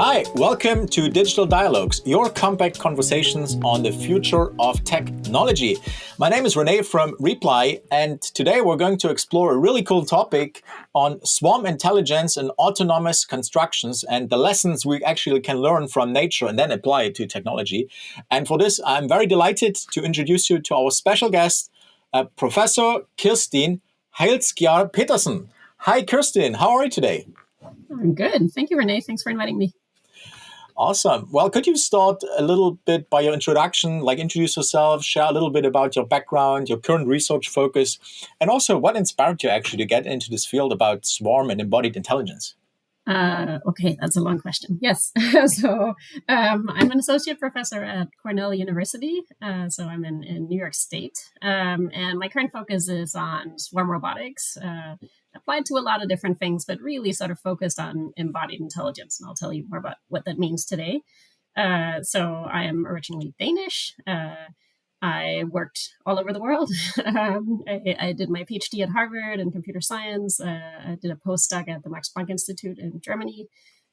Hi, welcome to Digital Dialogs, your compact conversations on the future of technology. My name is Rene from Reply, and today we're going to explore a really cool topic on swarm intelligence and autonomous constructions and the lessons we actually can learn from nature and then apply it to technology. And for this, I'm very delighted to introduce you to our special guest, Professor Kirstin Hagelskjær Petersen. Hi, Kirstin. How are you today? I'm good. Thank you, Rene. Thanks for inviting me. Awesome. Well, could you start a little bit by your introduction, like introduce yourself, share a little bit about your background, your current research focus, and also what inspired you actually to get into this field about swarm and embodied intelligence? Okay, that's a long question. Yes. So I'm an associate professor at Cornell University. So I'm in New York State. And my current focus is on swarm robotics, applied to a lot of different things, but really sort of focused on embodied intelligence. And I'll tell you more about what that means today. So I am originally Danish. I worked all over the world. I did my PhD at Harvard in computer science. I did a postdoc at the Max Planck Institute in Germany.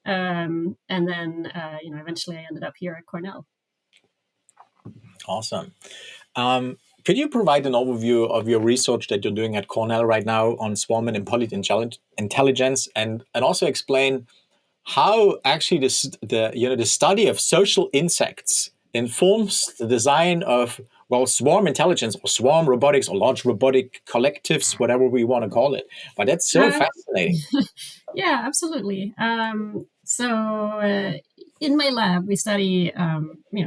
And then, eventually I ended up here at Cornell. Awesome. Could you provide an overview of your research that you're doing at Cornell right now on swarm and embodied intelligence, and also explain how actually the study of social insects informs the design of, well, swarm intelligence or swarm robotics or large robotic collectives, whatever we want to call it. But that's so fascinating. Yeah, absolutely. In my lab, we study,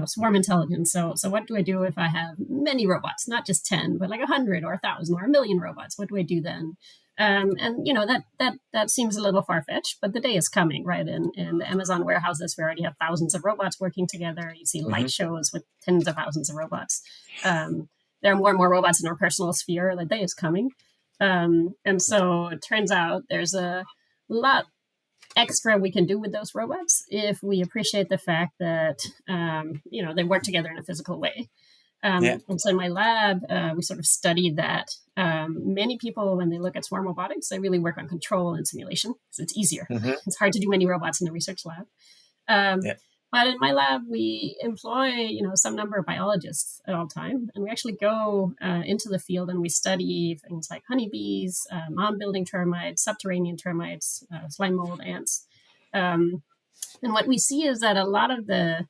swarm intelligence. So what do I do if I have many robots, not just 10, but like 100 or 1,000 or 1,000,000 robots? What do I do then? That seems a little far-fetched, but the day is coming, right? In the Amazon warehouses, we already have thousands of robots working together. You see light shows with tens of thousands of robots. There are more and more robots in our personal sphere. The day is coming. And so it turns out there's a lot extra we can do with those robots if we appreciate the fact that, they work together in a physical way. And so in my lab, we sort of studied that many people, when they look at swarm robotics, they really work on control and simulation because it's easier. It's hard to do many robots in the research lab. But in my lab, we employ, some number of biologists at all time. And we actually go into the field and we study things like honeybees, mound-building termites, subterranean termites, slime mold, ants. And what we see is that a lot of the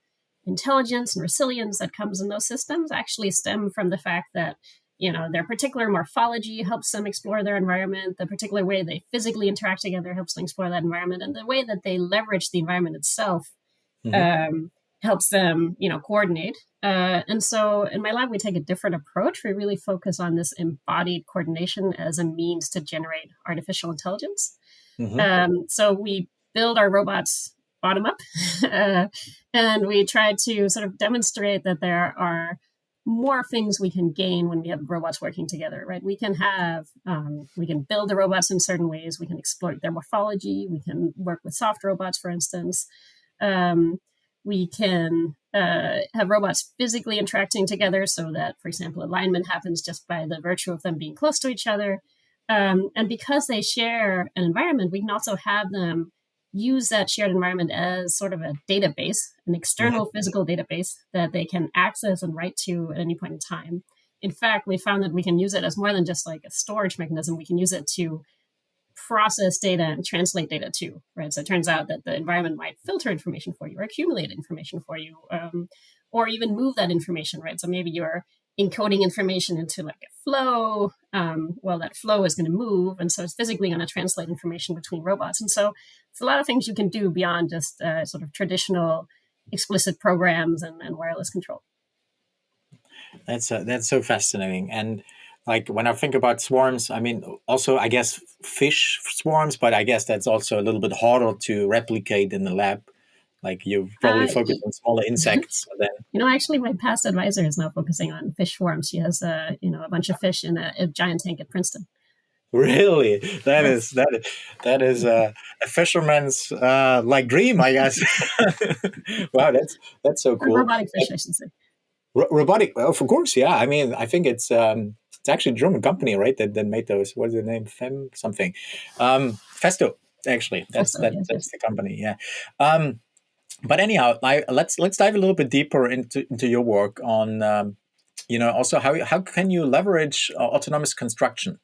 intelligence and resilience that comes in those systems actually stem from the fact that, their particular morphology helps them explore their environment. The particular way they physically interact together helps them explore that environment. And the way that they leverage the environment itself helps them, coordinate. And so in my lab, we take a different approach. We really focus on this embodied coordination as a means to generate artificial intelligence. So we build our robots bottom up, and we try to sort of demonstrate that there are more things we can gain when we have robots working together, right? We can build the robots in certain ways. We can exploit their morphology. We can work with soft robots, for instance. We can have robots physically interacting together so that, for example, alignment happens just by the virtue of them being close to each other. And because they share an environment, we can also have them use that shared environment as sort of a database, an external physical database that they can access and write to at any point in time. In fact, we found that we can use it as more than just like a storage mechanism. We can use it to process data and translate data too, right? So it turns out that the environment might filter information for you or accumulate information for you, or even move that information, right? So maybe you're encoding information into like a flow. Well, that flow is going to move, and so it's physically going to translate information between robots. And so it's a lot of things you can do beyond just sort of traditional explicit programs and wireless control. That's so fascinating. And like when I think about swarms, I mean, also I guess fish swarms, but I guess that's also a little bit harder to replicate in the lab. Like you probably focus on smaller insects. Then, actually, my past advisor is now focusing on fish swarms. She has a bunch of fish in a giant tank at Princeton. Really, that is a fisherman's like dream, I guess. Wow, that's so cool. Robotic fish, I should say. Robotic, well, of course, yeah. I mean, I think it's actually a German company, right? That made those. What is the name? Fem something. Festo, actually. That's the company. Yeah. But anyhow, let's dive a little bit deeper into your work on also how can you leverage autonomous construction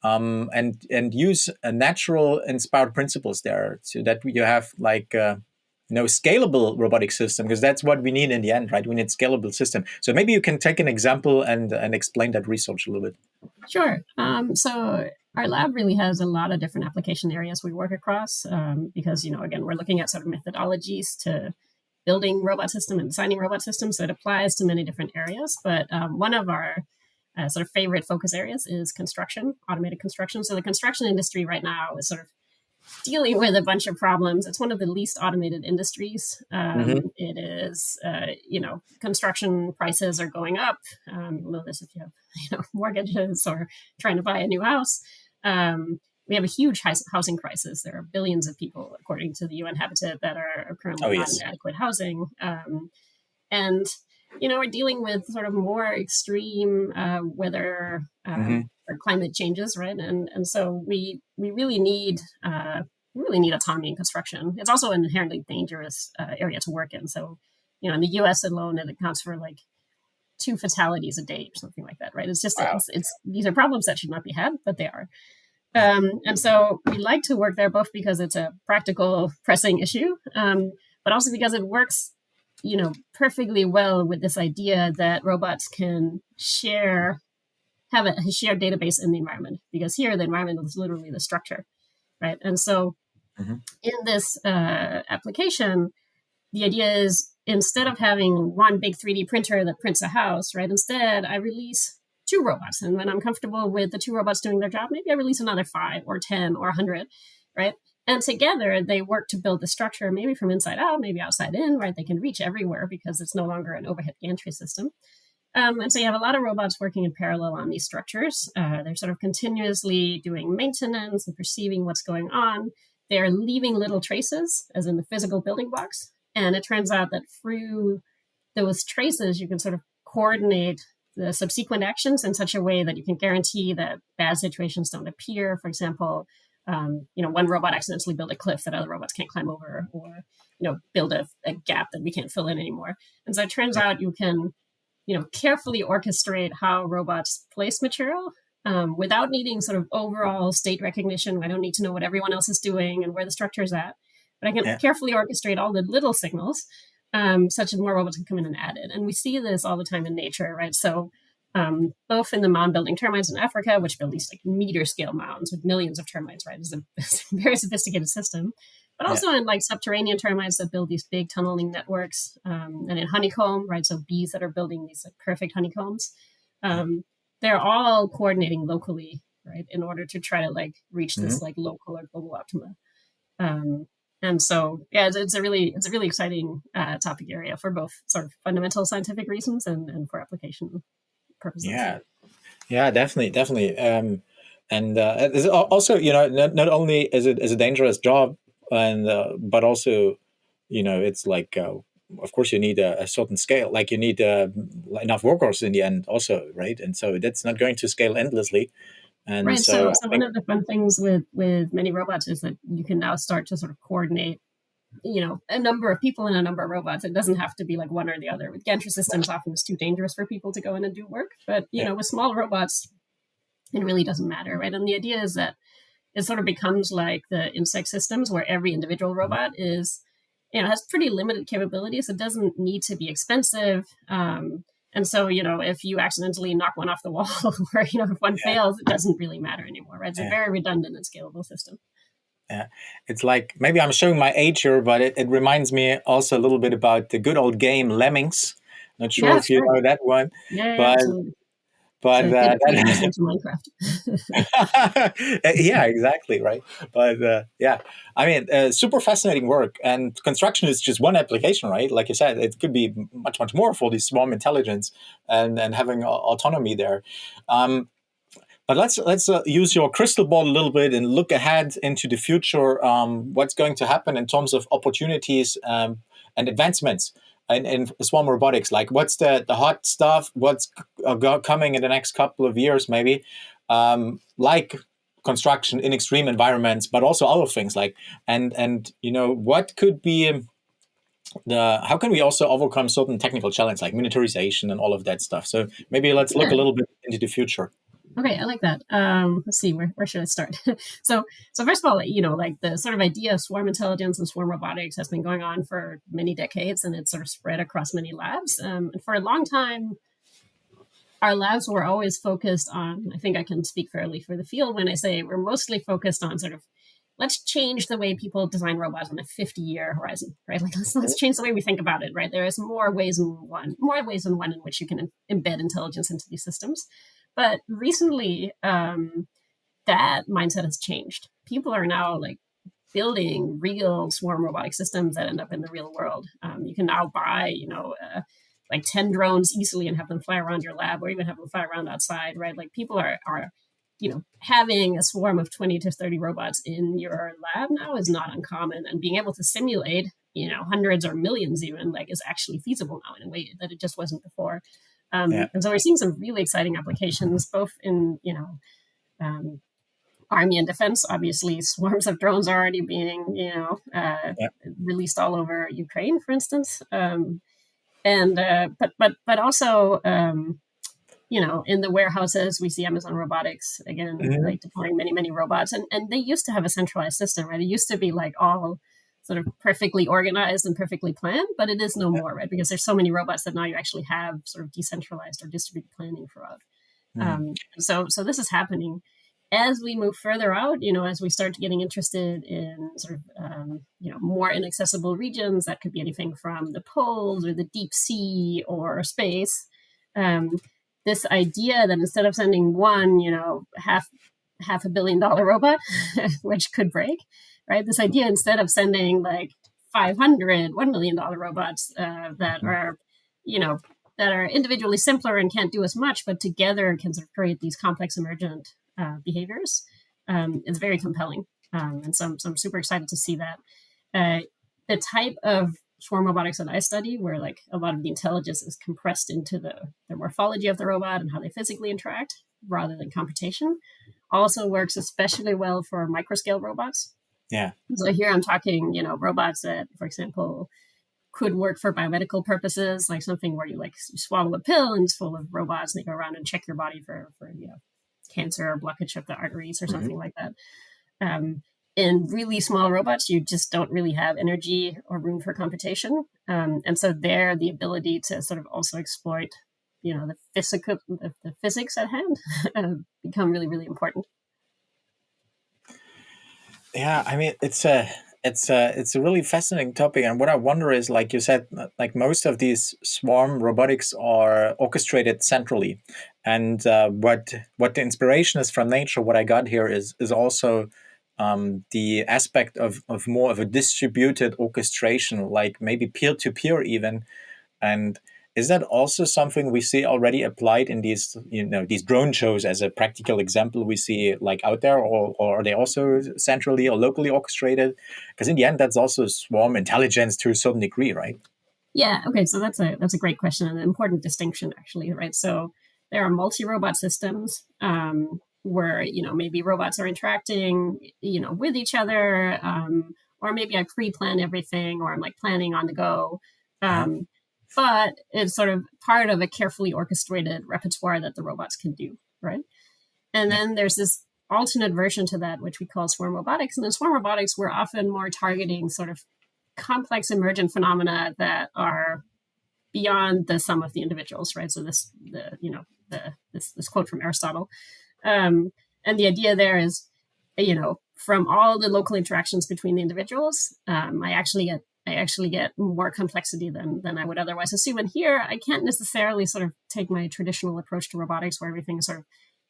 and use natural inspired principles there so that you have like scalable robotic system, because that's what we need in the end, right? We need scalable system. So maybe you can take an example and explain that research a little bit. Sure. So our lab really has a lot of different application areas we work across because, again, we're looking at sort of methodologies to building robot system and designing robot systems. So it applies to many different areas. But one of our sort of favorite focus areas is construction, automated construction. So the construction industry right now is sort of dealing with a bunch of problems. It's one of the least automated industries. Mm-hmm. It is, construction prices are going up. You'll know this if you have, mortgages or trying to buy a new house. We have a huge housing crisis. There are billions of people, according to the UN Habitat, that are currently Oh not in yes. adequate housing. And we're dealing with sort of more extreme weather Mm-hmm. or climate changes, right? And so we really need autonomy in construction. It's also an inherently dangerous area to work in. So in the U.S. alone, it accounts for like 2 fatalities a day or something like that, right? It's just Wow. it's these are problems that should not be had, but they are. Yeah. And so we like to work there both because it's a practical, pressing issue, but also because it works, perfectly well with this idea that robots can have a shared database in the environment. Because here, the environment is literally the structure, right? And so Mm-hmm. in this application, the idea is instead of having one big 3D printer that prints a house, right? Instead, I release 2 robots. And when I'm comfortable with the 2 robots doing their job, maybe I release another 5 or 10 or 100, right? And together they work to build the structure, maybe from inside out, maybe outside in, right? They can reach everywhere because it's no longer an overhead gantry system. And so you have a lot of robots working in parallel on these structures. They're sort of continuously doing maintenance and perceiving what's going on. They're leaving little traces, as in the physical building blocks. And it turns out that through those traces, you can sort of coordinate the subsequent actions in such a way that you can guarantee that bad situations don't appear. For example, one robot accidentally built a cliff that other robots can't climb over, or build a gap that we can't fill in anymore. And so it turns out you can carefully orchestrate how robots place material without needing sort of overall state recognition. I don't need to know what everyone else is doing and where the structure is at, but I can Yeah. carefully orchestrate all the little signals such that more robots can come in and add it. And we see this all the time in nature, right? So both in the mound building termites in Africa, which build these like meter scale mounds with millions of termites, right? It's a very sophisticated system. But Yeah. also in like subterranean termites that build these big tunneling networks, and in honeycomb, right? So bees that are building these like perfect honeycombs, Yeah. they're all coordinating locally, right, in order to try to like reach Mm-hmm. this like local or global optima. Um, and so, yeah, it's a really exciting topic area for both sort of fundamental scientific reasons and for application purposes. Yeah. Yeah, definitely, definitely. And it's also, not only is it is a dangerous job, and but also, it's like, of course, you need a certain scale. Like you need enough workers in the end, also, right? And so that's not going to scale endlessly. And Right. So, so I so one think, of the fun things with many robots is that you can now start to sort of coordinate, a number of people and a number of robots. It doesn't have to be like one or the other. With gantry systems, often it's too dangerous for people to go in and do work. But yeah, with small robots, it really doesn't matter, right? And the idea is that it sort of becomes like the insect systems where every individual robot is, has pretty limited capabilities. It doesn't need to be expensive. And so, if you accidentally knock one off the wall or, if one yeah, fails, it doesn't really matter anymore, right? It's a yeah, very redundant and scalable system. yeah. It's like maybe I'm showing my age here, but it reminds me also a little bit about the good old game Lemmings. Not sure Yeah, if you sure. know that one, Yeah, but absolutely. It's but a good precursor to Minecraft. yeah, exactly, right. But yeah, I mean, super fascinating work, and construction is just one application, right? Like you said, it could be much more for these swarm intelligence and having autonomy there. Um, but let's use your crystal ball a little bit and look ahead into the future. What's going to happen in terms of opportunities and advancements in swarm robotics? Like, what's the hot stuff? What's coming in the next couple of years, maybe? Like construction in extreme environments, but also other things like, and what could be how can we also overcome certain technical challenges like miniaturization and all of that stuff? So maybe let's look Yeah. a little bit into the future. Okay, I like that. Let's see, where should I start? so, so first of all, like the sort of idea of swarm intelligence and swarm robotics has been going on for many decades, and it's sort of spread across many labs. And for a long time, our labs were always focused on. I think I can speak fairly for the field when I say we're mostly focused on sort of let's change the way people design robots on a 50-year horizon, right? Like let's change the way we think about it, right? There is more ways than one in which you can embed intelligence into these systems. But recently, that mindset has changed. People are now like building real swarm robotic systems that end up in the real world. You can now buy, like 10 drones easily and have them fly around your lab, or even have them fly around outside, right? Like people are having a swarm of 20 to 30 robots in your lab now is not uncommon, and being able to simulate, hundreds or millions even, like, is actually feasible now in a way that it just wasn't before. Yeah. And so we're seeing some really exciting applications, both in, Army and defense. Obviously, swarms of drones are already being, Yeah. released all over Ukraine, for instance. But also, in the warehouses, we see Amazon Robotics again, Mhm. like deploying many robots, and they used to have a centralized system, right? It used to be like all sort of perfectly organized and perfectly planned, but it is no more, right? Because there's so many robots that now you actually have sort of decentralized or distributed planning throughout. Mm. So this is happening as we move further out. As we start getting interested in sort of more inaccessible regions, that could be anything from the poles or the deep sea or space. This idea that instead of sending one, half $1 billion robot, which could break, right? This idea instead of sending like 500 $1 million robots that are, you know, that are individually simpler and can't do as much, but together can sort of create these complex emergent behaviors, is very compelling. So I'm super excited to see that. The type of swarm robotics that I study, where like a lot of the intelligence is compressed into the morphology of the robot and how they physically interact rather than computation, also works especially well for microscale robots. Yeah. So here I'm talking, robots that, for example, could work for biomedical purposes, like something where you swallow a pill and it's full of robots and they go around and check your body for cancer or blockage of the arteries or something like that. In really small robots, you just don't really have energy or room for computation. And so there, the ability to sort of also exploit, the physics at hand become really, really important. Yeah, I mean, it's a really fascinating topic, and what I wonder is, like you said, like most of these swarm robotics are orchestrated centrally, and what the inspiration is from nature. What I got here is also the aspect of more of a distributed orchestration, like maybe peer to peer even, and is that also something we see already applied in these, these drone shows as a practical example we see like out there, or are they also centrally or locally orchestrated? Because in the end, that's also swarm intelligence to a certain degree, right? Yeah. Okay. So that's a great question and an important distinction, actually, right? So there are multi-robot systems where maybe robots are interacting with each other, or maybe I pre-plan everything, or I'm like planning on the go. Uh-huh. But it's sort of part of a carefully orchestrated repertoire that the robots can do, right? And Yeah. then there's this alternate version to that, which we call swarm robotics. And in swarm robotics, we're often more targeting sort of complex emergent phenomena that are beyond the sum of the individuals, right? So this quote from Aristotle, and the idea there is, from all the local interactions between the individuals, I actually get more complexity than I would otherwise assume. And here, I can't necessarily sort of take my traditional approach to robotics, where everything is sort of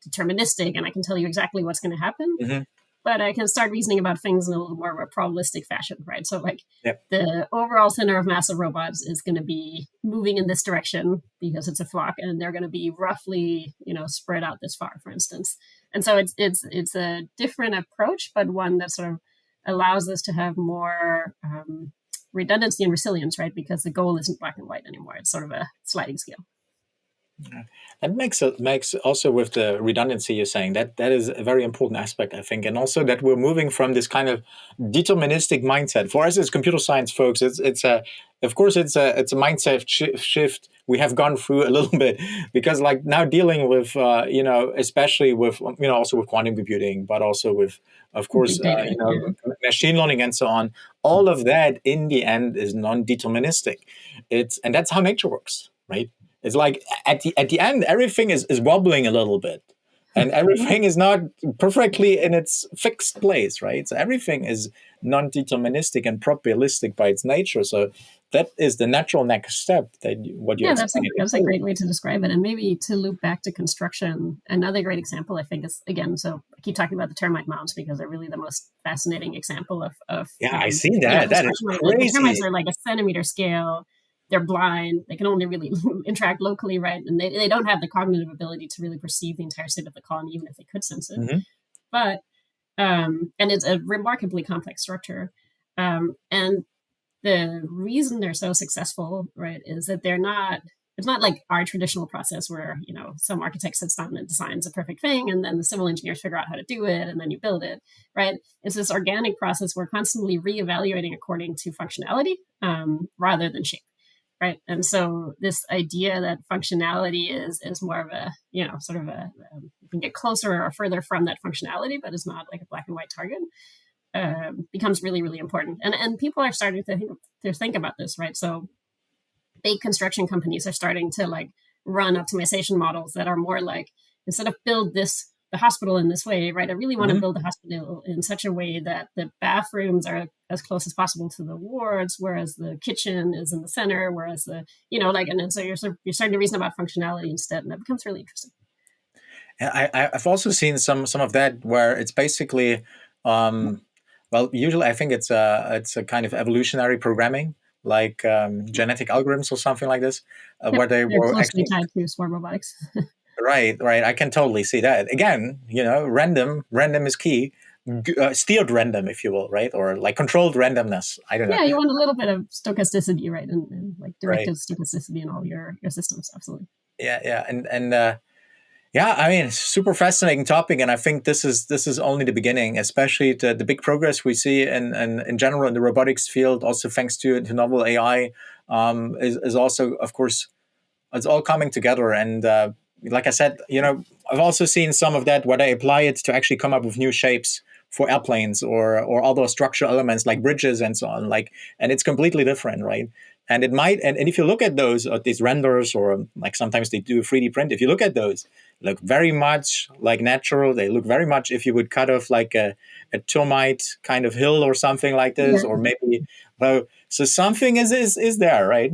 deterministic and I can tell you exactly what's going to happen. Hmm. But I can start reasoning about things in a little more of a probabilistic fashion, right? So, like, Yep. the overall center of mass of robots is going to be moving in this direction because it's a flock, and they're going to be roughly, spread out this far, for instance. And so it's a different approach, but one that sort of allows us to have more redundancy and resilience, right? Because the goal isn't black and white anymore; it's sort of a sliding scale. That makes also with the redundancy you're saying, that is a very important aspect, I think, and also that we're moving from this kind of deterministic mindset. For us as computer science folks, of course, it's a mindset shift we have gone through a little bit, because like now dealing with especially with also with quantum computing, but also with, of course, Big data. Yeah. machine learning and so on. All of that in the end is non-deterministic. And that's how nature works, right? It's like at the end, everything is wobbling a little bit, and everything is not perfectly in its fixed place, right? So everything is non-deterministic and probabilistic by its nature. So that is the natural next step that what you Yeah, explained. that's a great way to describe it. And maybe to loop back to construction, another great example, I think, is, again, so I keep talking about the termite mounds because they're really the most fascinating example of Yeah, I see that. That is construction. Like the termites crazy. are like a centimeter scale. They're blind. They can only really interact locally, right? And they don't have the cognitive ability to really perceive the entire state of the colony, even if they could sense it. Hmm. But and it's a remarkably complex structure. And the reason they're so successful, right, is that it's not like our traditional process where, some architect sits down and designs a perfect thing and then the civil engineers figure out how to do it and then you build it, right? It's this organic process we're constantly reevaluating according to functionality rather than shape, right? And so this idea that functionality is more of a, sort of you can get closer or further from that functionality, but it's not like a black and white target. Becomes really, really important. And people are starting to think about this, right? So big construction companies are starting to like run optimization models that are more like, instead of build the hospital in this way, right? I really want to build the hospital in such a way that the bathrooms are as close as possible to the wards, whereas the kitchen is in the center, whereas and then so you're starting to reason about functionality instead, and that becomes really interesting. I've also seen some of that where it's basically, well, usually I think it's a kind of evolutionary programming, like genetic algorithms or something like this, where they They're were closely actually tied to swarm robotics. right. I can totally see that. Again, random is key. Steered random, if you will, right? Or like controlled randomness. I don't know. Yeah, you want a little bit of stochasticity, right? And like Right. directed stochasticity in all your systems. Absolutely. Yeah. And yeah, I mean, super fascinating topic, and I think this is only the beginning. Especially the big progress we see in general in the robotics field, also thanks to novel AI, is also, of course, it's all coming together. And like I said, I've also seen some of that where they apply it to actually come up with new shapes for airplanes or other structural elements like bridges and so on. And it's completely different, right? And it might, and if you look at these renders, or like sometimes they do 3D print, if you look at those, look very much like natural. They look very much if you would cut off like a termite kind of hill or something like this, Yeah. or maybe, well, so something is there, right?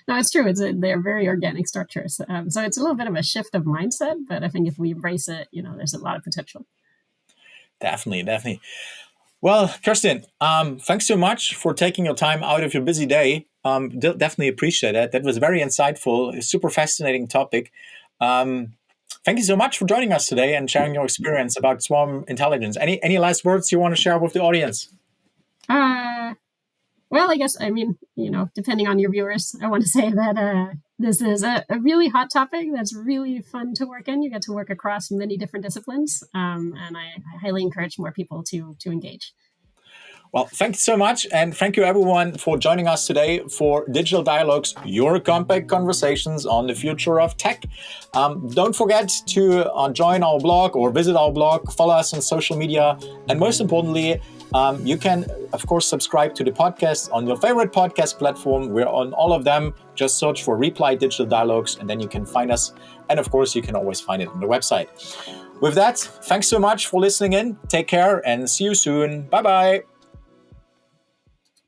No, it's true. They're very organic structures. So it's a little bit of a shift of mindset, but I think if we embrace it, there's a lot of potential. Definitely. Well, Kirstin, thanks so much for taking your time out of your busy day. Definitely appreciate that. That was very insightful, a super fascinating topic. Thank you so much for joining us today and sharing your experience about swarm intelligence. Any last words you want to share with the audience? Well, I guess, depending on your viewers, I want to say that this is a really hot topic that's really fun to work in. You get to work across many different disciplines, and I highly encourage more people to engage. Well, thank you so much. And thank you, everyone, for joining us today for Digital Dialogs, your compact conversations on the future of tech. Don't forget to join our blog or visit our blog, follow us on social media, and most importantly, you can, of course, subscribe to the podcast on your favorite podcast platform. We're on all of them. Just search for Reply Digital Dialogs, and then you can find us. And of course, you can always find it on the website. With that, thanks so much for listening in. Take care and see you soon. Bye-bye.